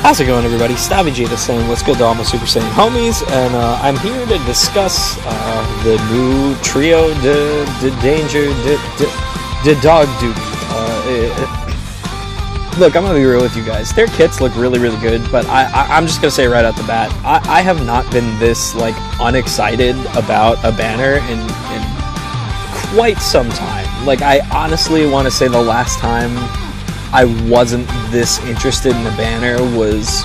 How's it going, everybody? Vegeta saying, let's go to all my Super Saiyan homies, and I'm here to discuss the new Trio de Danger de Dog Duty. Look, I'm gonna be real with you guys. Their kits look really, really good, but I'm just gonna say right out the bat, I have not been this like unexcited about a banner in quite some time. Like, I honestly want to say the last time I wasn't this interested in a banner was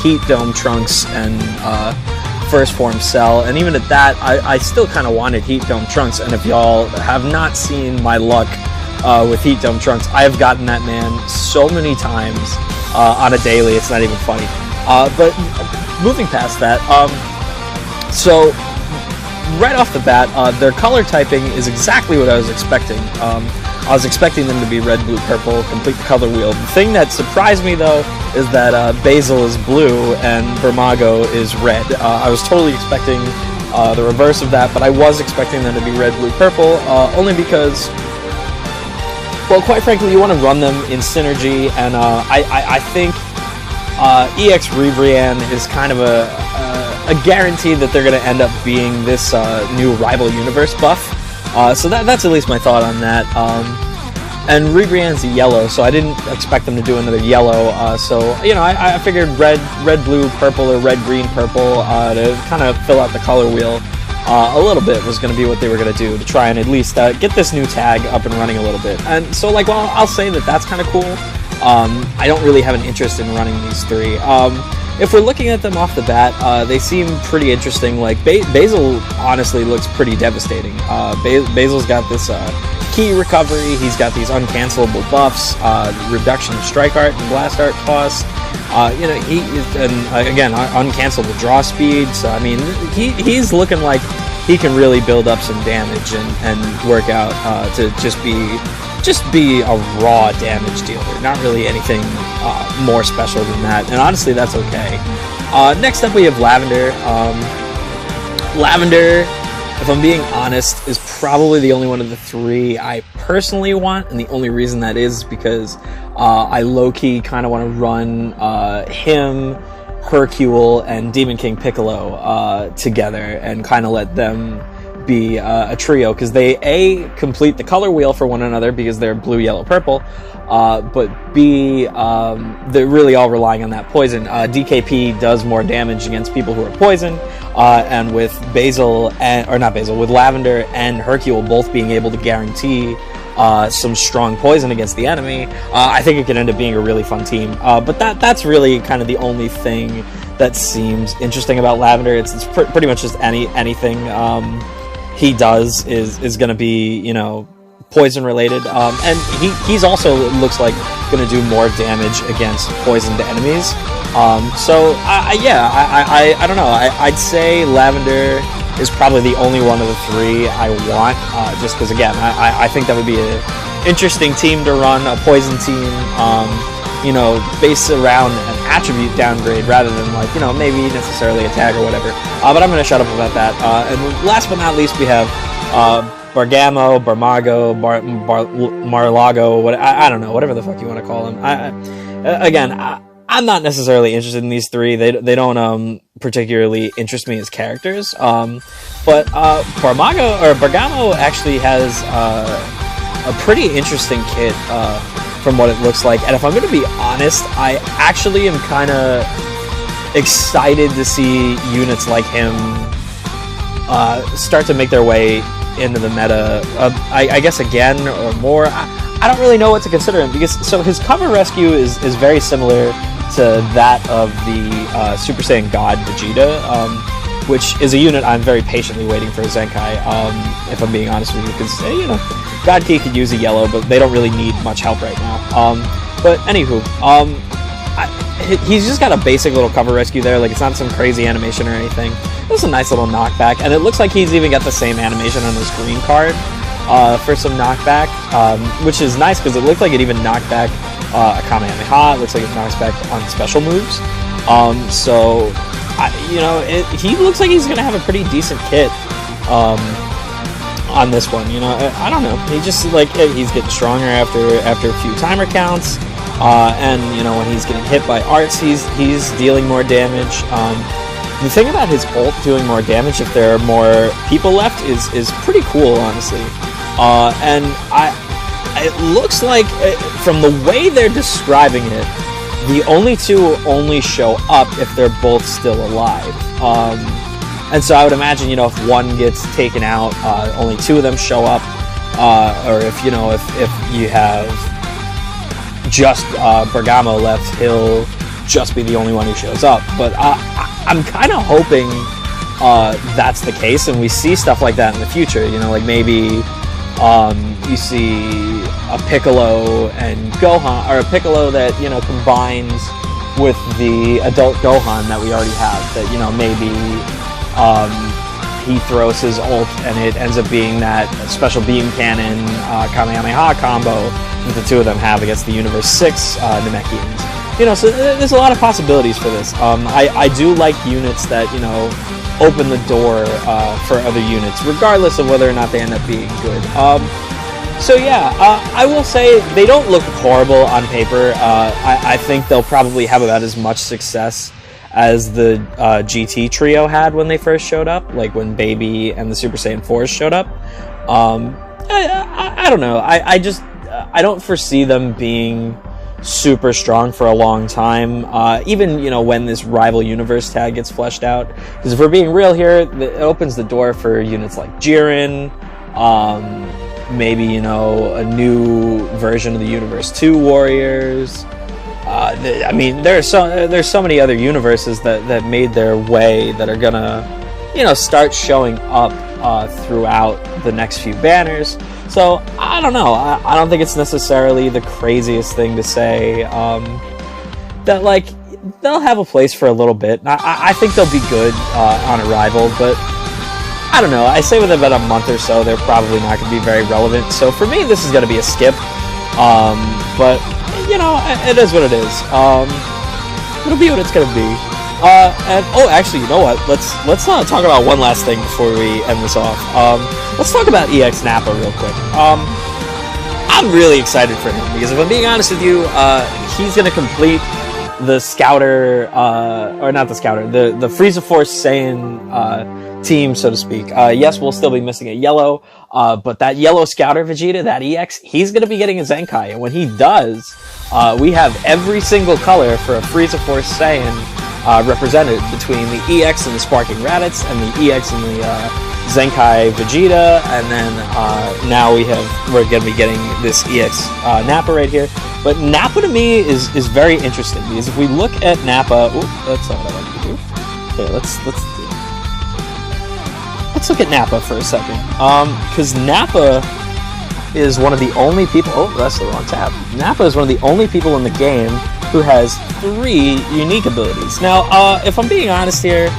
Heat Dome Trunks and First Form Cell, and even at that, I still kind of wanted Heat Dome Trunks. And if y'all have not seen my luck with Heat Dome Trunks, I have gotten that man so many times on a daily, it's not even funny. But moving past that, so right off the bat, their color typing is exactly what I was expecting. I was expecting them to be red, blue, purple, complete the color wheel. The thing that surprised me, though, is that Basil is blue and Bermago is red. I was totally expecting the reverse of that, but I was expecting them to be red, blue, purple, only because, well, quite frankly, you want to run them in synergy, and I think EX Ribrianne is kind of a guarantee that they're going to end up being this new Rival Universe buff. So that's at least my thought on that. And Ribrianne's a yellow, so I didn't expect them to do another yellow. So, you know, I figured red, blue, purple, or red, green, purple to kind of fill out the color wheel a little bit was going to be what they were going to do to try and at least get this new tag up and running a little bit. And so, like, well, I'll say that that's kind of cool. I don't really have an interest in running these three. If we're looking at them off the bat, they seem pretty interesting. Like, Basil honestly looks pretty devastating. Basil's got this key recovery, he's got these uncancelable buffs, reduction of strike art and blast art cost. You know, he is, and again, uncancelable draw speed. So, I mean, he's looking like he can really build up some damage and work out to just be a raw damage dealer, not really anything more special than that, and honestly that's okay. Next up we have Lavender. Lavender, if I'm being honest, is probably the only one of the three I personally want, and the only reason that is because I low-key kind of want to run him, Hercule, and Demon King Piccolo together and kind of let them be a trio, because they complete the color wheel for one another because they're blue, yellow, purple, but B, they're really all relying on that poison. DKP does more damage against people who are poisoned, and with with Lavender and Hercule both being able to guarantee some strong poison against the enemy, I think it could end up being a really fun team. But that's really kind of the only thing that seems interesting about Lavender. It's pretty much just anything he does is going to be, you know, poison related, and he's also looks like going to do more damage against poisoned enemies. So I don't know. I'd say Lavender is probably the only one of the three I want, just because again I think that would be an interesting team to run, a poison team. You know, based around an attribute downgrade rather than, like, you know, maybe necessarily a tag or whatever. But I'm going to shut up about that. And last but not least, we have Bergamo, Bermago, Marlago, I don't know, whatever the fuck you want to call them. I'm not necessarily interested in these three. They don't particularly interest me as characters. But Bergamo actually has a pretty interesting kit from what it looks like, and if I'm going to be honest, I actually am kind of excited to see units like him start to make their way into the meta, I guess again, or more. I don't really know what to consider him, because so his cover rescue is very similar to that of the Super Saiyan God Vegeta, which is a unit I'm very patiently waiting for Zenkai, if I'm being honest with you, because, you know, God Key could use a yellow, but they don't really need much help right now. But anywho, he's just got a basic little cover rescue there. Like, it's not some crazy animation or anything. It's a nice little knockback, and it looks like he's even got the same animation on his green card for some knockback, which is nice because it looked like it even knocked back a Kamehameha. It looks like it knocks back on special moves. So, you know, he looks like he's going to have a pretty decent kit. On this one, you know, I don't know. He just, like, he's getting stronger after a few timer counts. And you know, when he's getting hit by arts, he's dealing more damage. The thing about his ult doing more damage if there are more people left is pretty cool, honestly. And it looks like, from the way they're describing it, the only two only show up if they're both still alive. And so I would imagine, you know, if one gets taken out, only two of them show up. Or if, you know, if you have just Bergamo left, he'll just be the only one who shows up. But I'm kind of hoping that's the case, and we see stuff like that in the future. You know, like maybe you see a Piccolo and Gohan, or a Piccolo that, you know, combines with the adult Gohan that we already have. That, you know, maybe he throws his ult and it ends up being that special beam cannon Kamehameha combo that the two of them have against the Universe 6 Namekians. You know, so there's a lot of possibilities for this. I do like units that, you know, open the door for other units, regardless of whether or not they end up being good. So yeah, I will say they don't look horrible on paper. I think they'll probably have about as much success as the GT trio had when they first showed up, like when Baby and the Super Saiyan 4s showed up. I don't know. I don't foresee them being super strong for a long time, even, you know, when this rival universe tag gets fleshed out, because if we're being real here, it opens the door for units like Jiren, maybe, you know, a new version of the Universe 2 Warriors. I mean, there's so many other universes that made their way that are gonna, you know, start showing up throughout the next few banners. So I don't know. I don't think it's necessarily the craziest thing to say that, like, they'll have a place for a little bit. I think they'll be good on arrival, but I don't know. I say within about a month or so, they're probably not going to be very relevant. So for me, this is going to be a skip. But you know, it is what it is. It'll be what it's going to be. And actually, you know what? Let's talk about one last thing before we end this off. Let's talk about EX Nappa real quick. I'm really excited for him because if I'm being honest with you, he's gonna complete the Scouter, or not the Scouter, the Frieza Force Saiyan team, so to speak. Yes, we'll still be missing a yellow, but that yellow Scouter Vegeta, that EX, he's gonna be getting a Zenkai, and when he does, we have every single color for a Frieza Force Saiyan represented between the EX and the Sparking Raditz, and the EX and the Zenkai Vegeta, and then now we're going to be getting this EX Nappa right here. But Nappa to me is very interesting, because if we look at Nappa, that's not what I wanted to do. Okay, let's look at Nappa for a second, because Nappa is one of the only people. Oh, that's the wrong tab. Nappa is one of the only people in the game who has 3 unique abilities. Now, if I'm being honest here,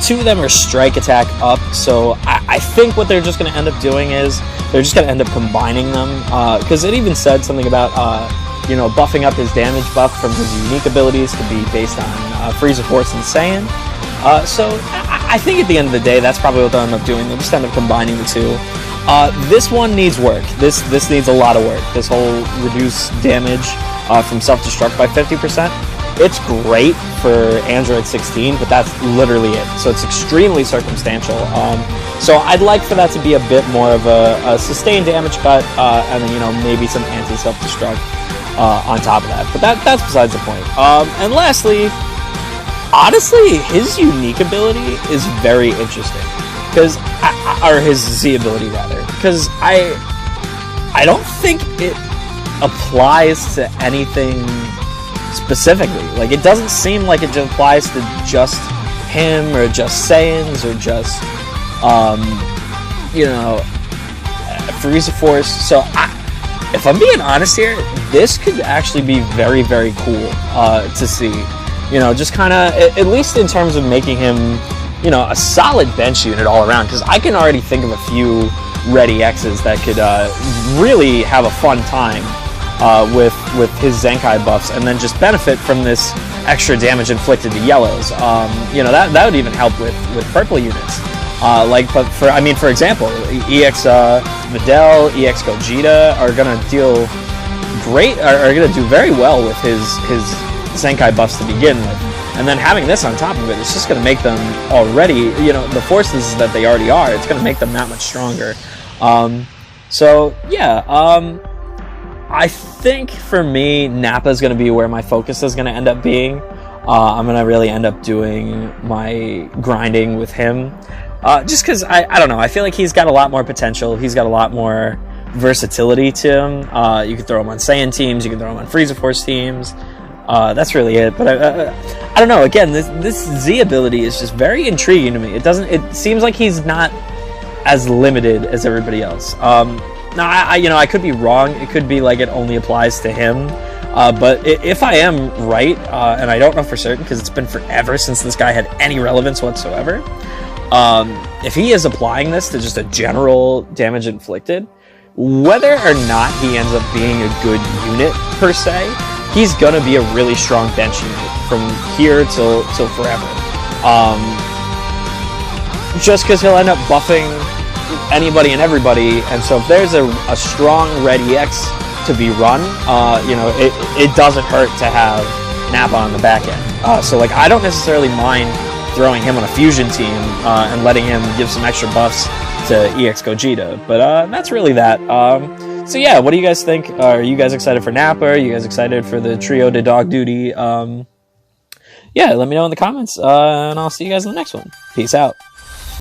2 of them are strike attack up, so I think what they're just going to end up doing is they're just going to end up combining them, because it even said something about, you know, buffing up his damage buff from his unique abilities to be based on Frieza Force and Saiyan. So I think at the end of the day, that's probably what they'll end up doing. They'll just end up combining the 2. This one needs work. This needs a lot of work. This whole reduce damage from self-destruct by 50%. It's great for Android 16, but that's literally it. So it's extremely circumstantial. So I'd like for that to be a bit more of a sustained damage cut, and then, you know, maybe some anti-self-destruct on top of that. But that's besides the point. And lastly, honestly, his unique ability is very interesting, because, or his Z ability rather, because I don't think it applies to anything specifically. Like, it doesn't seem like it just applies to just him or just Saiyans or just you know, Frieza Force. So if I'm being honest here, this could actually be very, very cool to see. You know, just kind of, at least in terms of making him, you know, a solid bench unit all around, because I can already think of a few Ready X's that could really have a fun time with his Zenkai buffs, and then just benefit from this extra damage inflicted to yellows. You know, that would even help with purple units. But for example, EX Videl, EX Gogeta are gonna deal are going to do very well with his Zenkai buffs to begin with. And then having this on top of it, it's just going to make them already, the forces that they already are, it's going to make them that much stronger. So, yeah, I think for me, Nappa is going to be where my focus is going to end up being. I'm going to really end up doing my grinding with him. Just because, I don't know, I feel like he's got a lot more potential. He's got a lot more versatility to him. You can throw him on Saiyan teams, you can throw him on Frieza Force teams. That's really it. But I don't know. Again, this Z ability is just very intriguing to me. It seems like he's not as limited as everybody else. Now, I could be wrong. It could be like it only applies to him. But if I am right, and I don't know for certain because it's been forever since this guy had any relevance whatsoever, if he is applying this to just a general damage inflicted, whether or not he ends up being a good unit per se, he's gonna be a really strong bench unit from here till forever. Just because he'll end up buffing anybody and everybody, and so if there's a strong red EX to be run, it doesn't hurt to have Nappa on the back end. So like I don't necessarily mind throwing him on a fusion team and letting him give some extra buffs to EX Gogeta, but that's really that. So yeah, what do you guys think? Are you guys excited for Nappa? Are you guys excited for the trio to dog duty? Yeah, let me know in the comments, and I'll see you guys in the next one. Peace out.